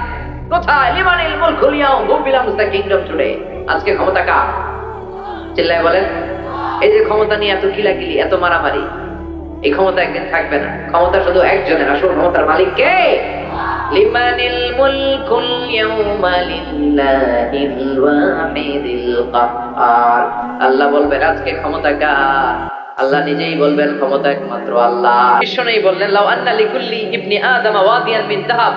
কোথায়? লিমানিল মুলকুল ইয়াউম, who belongs the kingdom today. আজকে ক্ষমতা কার? চিল্লায় বলেন। এই যে ক্ষমতা নিয়ে এত কিলাকিলি, এত মারামারি, এই ক্ষমতা একদিন থাকবে না। ক্ষমতা শুধু একজনের, আসল ক্ষমতার মালিক কে? লিমানিল মুলকুল ইয়াউমা লিল্লাহিল ওয়াহিদিল কাহ্হার। আল্লাহ বলবেন আজকে ক্ষমতা কার? আল্লাহ নিজেই বলবেন ক্ষমতা একমাত্র আল্লাহ। বিশ্বনবী বললেন লাউ আন্না লিকুল্লি ইবনি আদম ওয়াদিয়ান মিন যাহাব,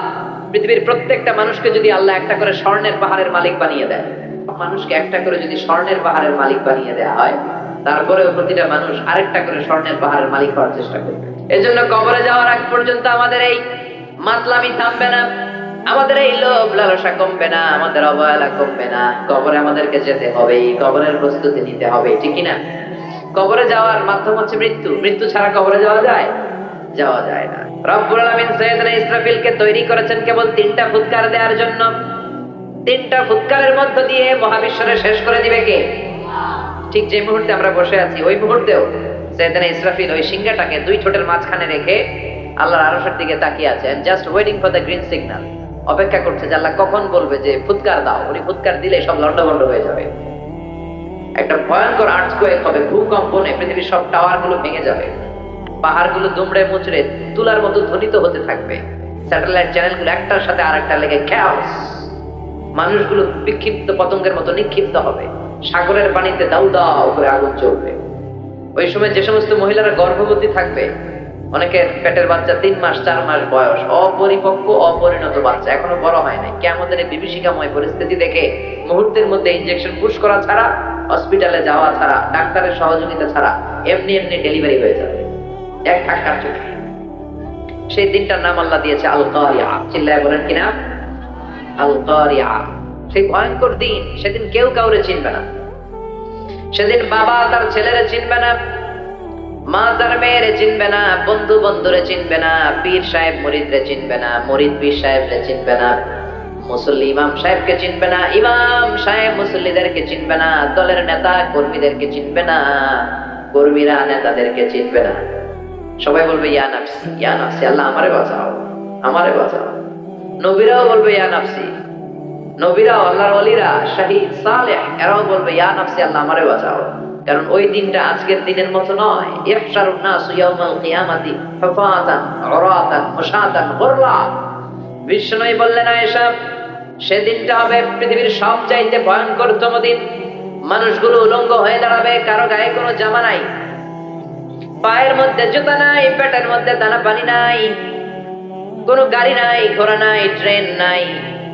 পৃথিবীর প্রত্যেকটা মানুষকে যদি আল্লাহ একটা করে স্বর্ণের পাহাড়ের মালিক বানিয়ে দেয়, মানুষকে একটা করে যদি স্বর্ণের পাহাড়ের মালিক বানিয়ে দেওয়া হয়, তারপরে প্রতিটা মানুষ আরেকটা করে স্বর্ণের পাহাড়ের মালিক হওয়ার চেষ্টা করবে। এজন্য কবরে যাওয়ার আগ পর্যন্ত আমাদের এই মাতলামি থামবে না, আমাদের এই লোভ লালসা কমবে না, আমাদের অবহেলা কমবে না। কবরে আমাদেরকে যেতে হবে, কবরের প্রস্তুতি নিতে হবে, ঠিক কিনা? কবরে যাওয়ার মাধ্যম হচ্ছে মৃত্যু। মৃত্যু ছাড়া কবরে যাওয়া যায়? যাওয়া যায় না। রব্বুল আলামিন সাইয়েদনা ইসরাফিলকে তৈরি করেছেন কেবল 3টা ফুৎকার দেওয়ার জন্য। 3টা ফুৎকারের মধ্য দিয়ে মহাবিশ্বরে শেষ করে দিবে কে? ঠিক যে মুহূর্তে আমরা বসে আছি ওই মুহূর্তেও সাইয়েদনা ইসরাফিল ওই সিংহাটাকে 2 ঠোঁটের মাঝখানে রেখে আল্লাহর আরশের দিকে তাকিয়ে আছেন, just waiting for the green signal. অপেক্ষা করছে যে আল্লাহ কখন বলবে যে ফুৎকার দাও। উনি ফুৎকার দিলে সব লন্ডভন্ড হয়ে যাবে, একটা ভয়ঙ্কর আর্থকোয়েক হবে, ভূকম্পনে পৃথিবীর সব টাওয়ার গুলো ভেঙে যাবে, পাহাড়গুলো দুমড়ে মুচড়ে তুলার মতো ধ্বনিত হতে থাকবে, স্যাটেলাইট চ্যানেলগুলো একটার সাথে আরেকটা লেগে ক্যাওস, মানুষগুলো বিক্ষিপ্ত পতঙ্গের মতো নিক্ষিপ্ত হবে, সাগরের পানিতে দাউ দাউ করে আগুন জ্বলবে। ওই সময় যে সমস্ত মহিলারা গর্ভবতী থাকবে, অনেকের পেটের বাচ্চা 3 মাস 4 মাস বয়স, অপরিপক্ক অপরিণত বাচ্চা, এখনো বড় হয় নাই, কেমতের এই বিভীষিকাময় পরিস্থিতি দেখে মুহূর্তের মধ্যে ইনজেকশন পুশ করা ছাড়া, হসপিটালে যাওয়া ছাড়া, ডাক্তারের সহযোগিতা ছাড়া এমনি এমনি ডেলিভারি হয়ে যাবে এক ধাক্কার চোখে। সেই দিনটার নাম আল্লাহ দিয়েছে আল কারিয়া। চিল্লায় বলেন কিনা? আল কারিয়া। সেই ভয়ঙ্কর দিন, সেদিন কেউ কাউরে চিনবে না। সেদিন বাবা তার ছেলেরে চিনবে না, মা তার মেয়েরে চিনবে না, বন্ধু বন্ধুরে চিনবে না, পীর সাহেব মুরিদরে চিনবে না, মুরিদ পীর সাহেবরে চিনবে না, মুসল্লি ইমাম সাহেবকে চিনবে না, ইমাম সাহেব মুসল্লিদেরকে চিনবে না, দলের নেতা কর্মীদেরকে চিনবে না, কর্মীরা নেতাদেরকে চিনবে না। সবাই বলবে ইয়া নাফসি ইয়া নাফসি, আল্লাহ আমারে বাঁচাও আমারে বাঁচাও। নবীরাও বলবে ইয়া নাফসি, নবীরাও, আল্লাহর ওলিরা, শহীদ, সালেহ, এরাও বলবে ইয়া নাফসি আল্লাহ আমারে বাঁচাও। কারণ ওই দিনটা আজকের দিনের মতো নয়। ইহশারুন নাসু ইয়াউমাল কিয়ামাতি হুফাতান উরাতান মুশাতান গুরলা। বিষ্ণুই বললেন, আয়েশা, সেদিনটা হবে পৃথিবীর সবচাইতে ভয়ঙ্করতম দিন। মানুষগুলো উলঙ্গ হয়ে দাঁড়াবে, কারো গায়ে কোনো জামা নাই, পায়ের মধ্যে জুতা নাই, পেটের মধ্যে দানা পানি নাই, কোনো গাড়ি নাই, ঘোড়া নাই, ট্রেন নাই,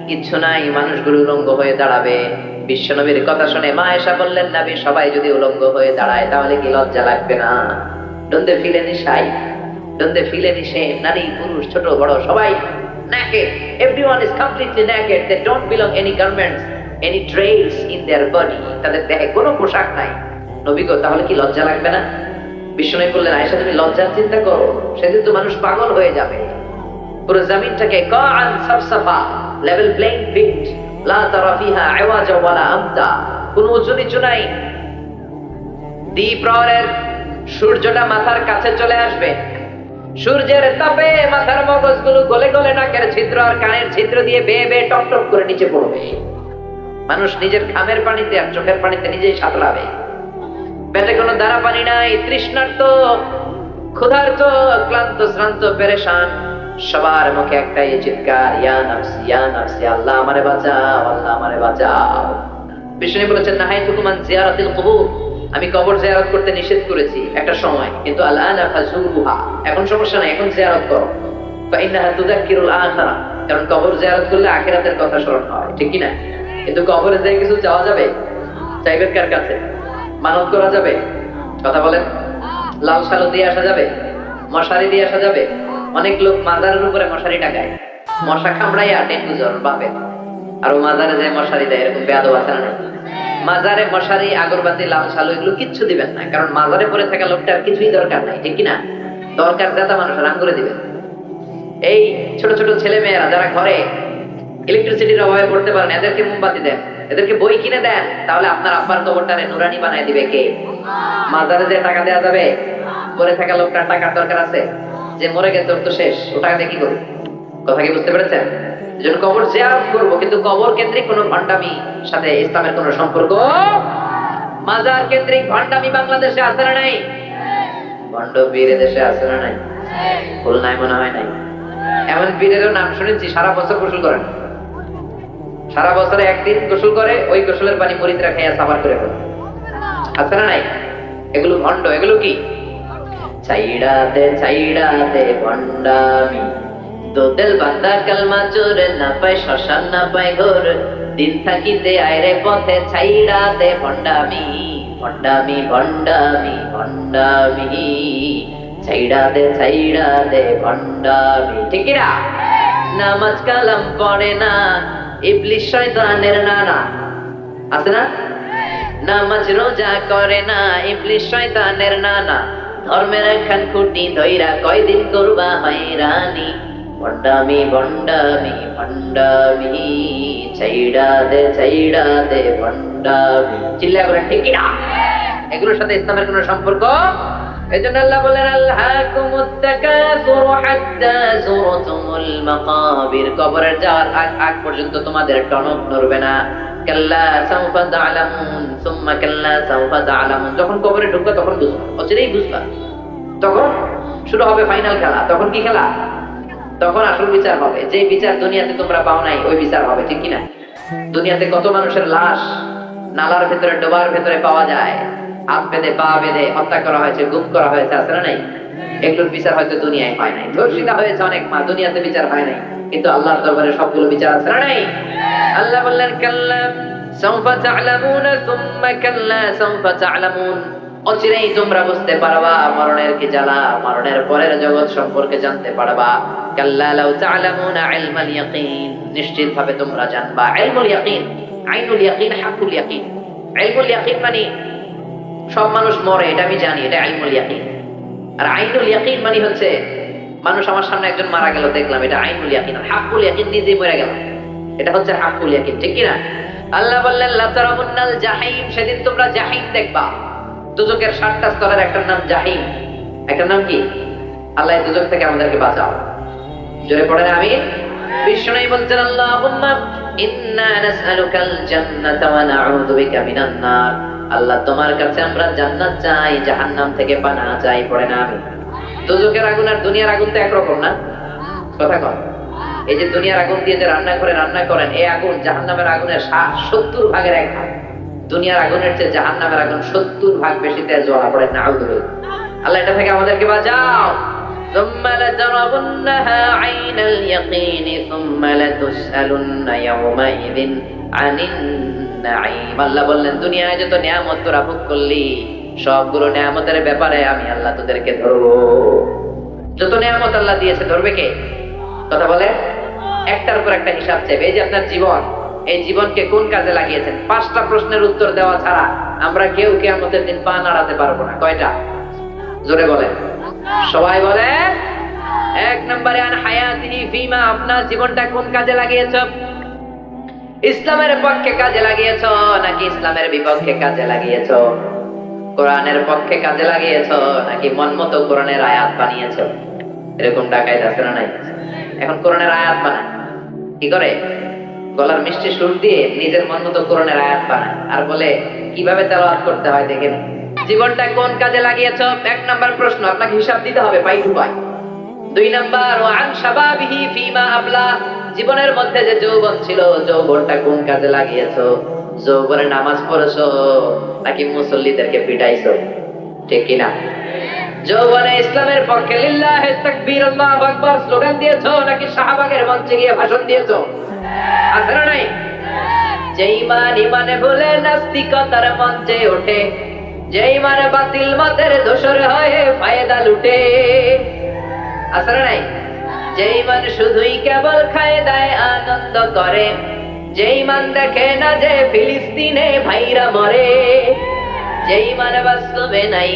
কিচ্ছু নাই, মানুষগুলো উলঙ্গ হয়ে দাঁড়াবে। বিশ্বনবীর কথা শুনে মা আয়েশা বললেন, নবী, সবাই যদি উলঙ্গ হয়ে দাঁড়ায় তাহলে কি লজ্জা লাগবে না? Don't they feel any shy? Don't they feel any shame? নারী পুরুষ ছোট বড় সবাই naked, everyone is completely naked, they don't belong any garments, any trails in their body, তাদের দেহে কোনো পোশাক নাই। নবী গো, তাহলে কি লজ্জা লাগবে না? বিশ্বনবী বললেন, আয়েশা, তুমি লজ্জার চিন্তা করো, সেদিন তো মানুষ পাগল হয়ে যাবে। পুরো জমিনটাকে কাআন সাফসাফা, লেভেল প্লেইং ফিল্ড, লা তারা ফিহা আওয়াজা ওয়ালা আমতা, কোনো উঁচু নিচু নাই। দ্বিপ্রহরের সূর্যটা মাথার কাছে চলে আসবে, সূর্যের তাপে মাথার মগজগুলো গলে গলে নাকের ছিদ্র আর কানের ছিদ্র দিয়ে বেয়ে বেয়ে টপ টপ করে নিচে পড়বে। মানুষ নিজের ঘামের পানিতে আর চোখের পানিতে নিজেই সাঁতরাবে। পেটে কোনো দানা পানি নাই, তৃষ্ণার্ত, ক্ষুধার্ত, ক্লান্ত, শ্রান্ত, পেরেশান, সবার মুখে একটাই চিৎকার, ইয়া নাফসি, ইয়া নাফসি, আল্লাহ আমারে বাঁচাও, আল্লাহ আমারে বাঁচাও। বিষ্ণু বলেছেন, নাহাইতুকুম আন জিয়ারাতিল কুবুর, আমি কবর জিয়ারত করতে নিষেধ করেছি একটা সময়, কিন্তু আলআনা ফাজুরুহা, এখন সমস্যা নাই, এখন জিয়ারত করো। ফাইন্নাহা তুযাক্কিরুল আখিরা, কারণ কবর জিয়ারত করলে আখিরাতের কথা স্মরণ হয়, ঠিক কি না? কিন্তু কবরে যেয়ে কিছু চাওয়া যাবে? চাইবেন কার কাছে? মানত করা যাবে? কথা বলেন। লাল সালু দিয়ে আসা যাবে? মশারি দিয়ে আসা যাবে? অনেক লোক মাজারের উপরে মশারি টাকায়, মশা কামড়াইয়া ডেঙ্গু জ্বর পাবে, আর ও মাজারে যে মশারি দেয়, এরকম বেয়াদব আছে না? মাজারে মশারি, আগরবাতি, লাল সালু এগুলো কিচ্ছু দিবেন না, কারণ মাজারে পরে থাকা লোকটার কিছুই দরকার নাই, ঠিক কিনা? দরকার দাতা মানুষের আঙ্গুরে দিবেন। এই ছোট ছোট ছেলে মেয়েরা যারা ঘরে ইলেকট্রিসিটির অভাবে পড়তে পারেন, এদেরকে মোমবাতি দেন, এদেরকে বই কিনে দেন, তাহলে আপনার আব্বার কবরটারে নুরানি বানায় দিবে কে? মাজারে যে টাকা দেওয়া যাবে, পরে থাকা লোকটার টাকার দরকার আছে, যে মরে গেছে ওর তো শেষ, ও টাকা দিয়ে কি করবে? কথা কি বুঝতে পেরেছেন? এজন্য কবর জিয়ারত করব, কিন্তু কবর কেন্দ্রিক কোনো ভণ্ডামি সাথে ইসলামের কোনো সম্পর্ক। মাজার কেন্দ্রিক ভণ্ডামি বাংলাদেশে আছে না নাই? ভণ্ড পীর দেশে আছে না নাই? খুলনায় মনে হয় নাই। এমন পীরেরও নাম শুনেছি সারা বছর গোসল করেন, সারা বছরে একদিন গোসল করে, ওই গোসলের পানি মুরিদরা খাইয়া সাবার করে ফেলে, আছে না নাই? এগুলো ভণ্ড। এগুলো কি? চাইড়াতে ভণ্ডামি, দোদেল বান্দা কালমা চোর, না পায় শ্মশান না পায় ঘোর, দিন থাকিতে আইরে পথে ছাইড়াতে ভণ্ডামি, ভণ্ডামি, ভণ্ডামি, ভণ্ডামি, ছাইড়াতে ভণ্ডামি, ঠিক না? নামাজ কালাম পড়ে না, ইবলিস শয়তানের নানা, আছে না? নামাজ রোজা করে না, ইবলিস শয়তানের নানা, ধর্মের একখান খুঁটি ধইরা কয়দিন করবা হয়রানি, ভণ্ডামি, ভণ্ডামি, ভণ্ডামি, ছাইড়াতে ভণ্ডামি। চিল্লা করে ঠিক কি না? এগুলোর সাথে ইসলামের কোনো সম্পর্ক? এজন্য আল্লাহ বলেন, আলহাকুমুত তাকাসুরু হাত্তা যুরতুমুল মাকাবির, কবরের যাওয়ার আগ পর্যন্ত তোমাদের টনক নড়বে না। কাল্লা সাউফা তা'লামুন সুম্মা কাল্লা সাউফা তা'লামুন, যখন কবরে ঢুকবা তখন বুঝবা, অচিরেই বুঝবা, তখন শুরু হবে ফাইনাল খেলা। তখন কি খেলা? তখন আসল বিচার হবে, যে বিচার দুনিয়াতে তোমরা পাও নাই, ওই বিচার হবে, ঠিক কিনা? দুনিয়াতে কত মানুষের লাশ নালার ভেতরে, ডোবার ভেতরে পাওয়া যায়, হাত বেঁধে পা বেঁধে হত্যা করা হয়েছে, গুম করা হয়েছে, আছে না নাই? এগুলোর বিচার হয়তো দুনিয়ায় হয় নাই। ধর্ষিতা হয়েছে অনেক মা, দুনিয়াতে বিচার হয় নাই, কিন্তু আল্লাহর দরবারে সবগুলো বিচার আছে না নাই? আল্লাহ বললেন, কাল্লা সাউফা তা'লামুন সুম্মা কাল্লা সাউফা তা'লামুন, অচিরেই তোমরা বুঝতে পারবা মরণের কি জ্বালা, মরণের পরের জগৎ সম্পর্কে জানতে পারবা। কাল্লা লাউ তা'লামুনা ইলমাল ইয়াকিন, নিশ্চিতভাবে তোমরা জানবা ইলমুল ইয়াকিন, আইনুল ইয়াকিন, হাকুল ইয়াকিন। ইলমুল ইয়াকিন মানে সব মানুষ মরে, এটা আমি জানি, এটা ইলমুল ইয়াকিন। আর আইনুল ইয়াকিন মানে হচ্ছে মানুষ আমার সামনে একজন মারা গেল, দেখলাম, এটা আইনুল ইয়াকিন। আর হাকুল ইয়াকিন নিজে মরে গেল, এটা হচ্ছে হাকুল ইয়াকিন, ঠিক কি না? আল্লাহ বললেন, লা তারাবুন্নাল জাহিম, সেদিন তোমরা জাহিম দেখবা। দুজকের 7টা স্তরের একটার নাম জাহিম, একটার নাম কি? আল্লাহ দুজক থেকে আমাদেরকে বাঁচাও, জোরে পড়েন আমিন। বিষ্ণু বলছেন, আল্লাহুম্মা ইন্না নাসআলুকাল জান্নাতা ওয়া নাউযু বিকা মিনান নার, আল্লাহ তোমার কাছে আমরা জান্নাত চাই, জাহান্নাম থেকে পানাহ চাই, পড়েন আমিন। দুজকের আগুন আর দুনিয়ার আগুন তো একরকম না, কথা কন। এই যে দুনিয়ার আগুন দিয়ে যে রান্না করে রান্না করেন, এই আগুন জাহান্নামের আগুনের 70 ভাগের 1 ভাগ। দুনিয়ার আগুনের চেয়ে জাহান্নামের আগুন 70 ভাগ বেশি তেজ জ্বলা পড়ে। নাউযুবিল্লাহ। আল্লাহ এটা থেকে আমাদেরকে বাঁচাও। ثم لترونها عين اليقين ثم لتسألن يومئذ عن النعيم। আল্লাহ বললেন দুনিয়ায় যত নিয়ামত তোরা ভোগ করলি, সবগুলো নিয়ামতের ব্যাপারে আমি আল্লাহ তোদেরকে ধরবো। যত নিয়ামত আল্লাহ দিয়েছে ধরবে কে? কথা বলে। একটার পর একটা হিসাব চাইবে। এই যে আপনার জীবন, এই জীবনকে কোন কাজে লাগিয়েছেন? 5টা প্রশ্নের উত্তর দেওয়া ছাড়া আমরা কেউ কিয়ামতের দিন পা নাড়াতে পারবো না। কয়টা? জোরে বলেন, সবাই বলে। 1 নম্বরে আন হায়াতিহি ফিমা, আপনার জীবনটা কোন কাজে লাগিয়েছো? ইসলামের পক্ষে কাজে লাগিয়েছো নাকি ইসলামের বিপক্ষে কাজে লাগিয়েছো? কোরআনের পক্ষে কাজে লাগিয়েছো নাকি মন মতো কোরআনের আয়াত বানিয়েছো? এরকম ডাকাইত আছে না নাই? এখন কোরআনের আয়াত বানায় কি করে? গলার মিষ্টি সুর দিয়ে নিজের মন মতো কোরআনের আয়াত বানায় আর বলে কিভাবে তেলাওয়াত করতে হয় দেখেন। জীবনটা কোন কাজে লাগিয়েছো? 1 নাম্বার প্রশ্ন, আপনাকে হিসাব দিতে হবে পাই টু পাই। 2 নাম্বার ওয়ান শাবাবিহি ফিমা আবলা, জীবনের মধ্যে যে যৌবন ছিল, যৌবনটা কোন কাজে লাগিয়েছো? যৌবনে নামাজ পড়েছো নাকি মুসল্লিদেরকে পিটাইছো? ঠিক কিনা? যৌবনে ইসলামের পক্ষে লিল্লাহি তাকবীর আল্লাহু আকবার স্লোগান দিয়েছো নাকি শাহবাগের মঞ্চে গিয়ে ভাষণ দিয়েছো? আছে না নাই? যে ঈমান ঈমানে বলে নাস্তিকতার মঞ্চে ওঠে, যে ঈমান বাতিল মতের দোসর হয়ে ফায়দা লুটে। আছে না নাই? যে ঈমান শুধুই কেবল খায় দায় আনন্দ করে, যে ঈমান দেখে না যে ফিলিস্তিনে ভাইরা মরে, যে ঈমান বাস্তবে নাই,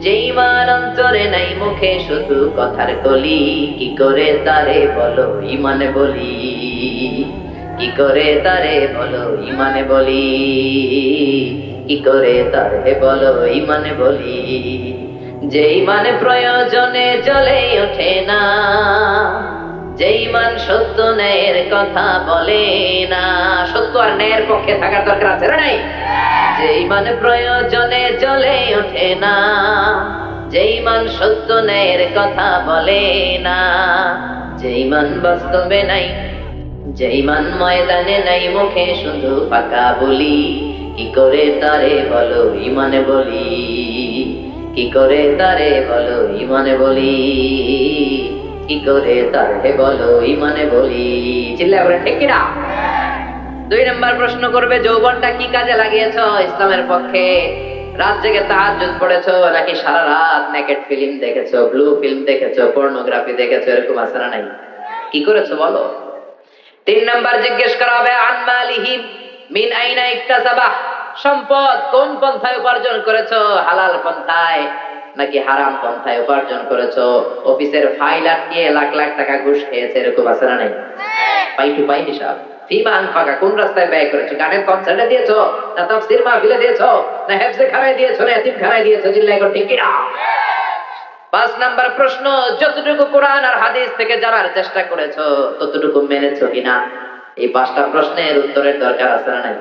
যে ঈমান অন্তরে নাই, মুখে শুধু কথার কলি, কি করে তারে বলো ঈমানে বলি, কি করে তারে বলো ঈমানে বলি, কি করে তারে বলো ঈমানে বলি। যে ঈমান প্রয়োজনে জ্বলে ওঠে না, যে ঈমান সত্য ন্যায়ের কথা বলে না। সত্য আর ন্যায়ের পক্ষে থাকার দরকার আছে না নাই? যে ঈমান প্রয়োজনে জ্বলে ওঠে না, যে ঈমান সত্য ন্যায়ের কথা বলে না, যে ঈমান বাস্তবে নাই, যে ঈমান ময়দানে নাই, মুখে শুধু ফাঁকা বলি, কি করে তারে বলো ঈমানে বলি, কি করে তারে বলো ঈমানে বলি, কি করে তারে বলো ঈমানে বলি। চিল্লায় বলেন ঠিক কিনা? 2 নম্বর প্রশ্ন করবে যৌবনটা কি কাজে লাগিয়েছো? ইসলামের পক্ষে রাত জেগে তাহাজ্জুদ পড়েছো নাকি সারা রাত নেকেড ফিল্ম দেখেছো, ব্লু ফিল্ম দেখেছো, পর্নোগ্রাফি দেখেছো? এরকম আছে না নাই? কি করেছো বলো। 3 নাম্বার জিজ্ঞেস করা হবে আন মালিহি মিন আইনা ইকতাসাবাহ, সম্পদ কোন পন্থায় উপার্জন করেছো? হালাল পন্থায় নাকি হারাম পন্থায় উপার্জন করেছো? অফিসের ফাইল আটকিয়ে লাখ লাখ টাকা ঘুষ খেয়েছে, এরকম আছে না নাই? পাই টু পাই হিসাব। ফিমা আনফাকা, কোন রাস্তায় ব্যয় করেছো? গানের কনসার্টে দিয়েছো না তাফসীর মাহফিলে দিয়েছো না হেফজে খানায় দিয়েছো না এতিমখানায় দিয়েছো? চিল্লায় ঠিক কিনা? 5 নাম্বার প্রশ্ন, যতটুকু কোরআন আর হাদিস থেকে জানার চেষ্টা করেছো ততটুকু মেনেছো কিনা? এই 5টা প্রশ্নের উত্তরের দরকার আছে না নাই?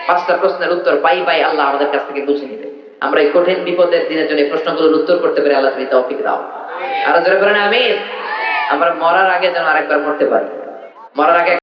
5টা প্রশ্নের উত্তর পাই পাই আল্লাহ আমাদের কাছ থেকে বুঝে নিবে। আমরা এই কঠিন বিপদের দিনের জন্য এই প্রশ্নগুলোর উত্তর করতে পারি, আল্লাহ তুমি তৌফিক দাও। আর জোরে বলেন আমিন। আমরা মরার আগে যেন আরেকবার মরতে পারি। মরার আগে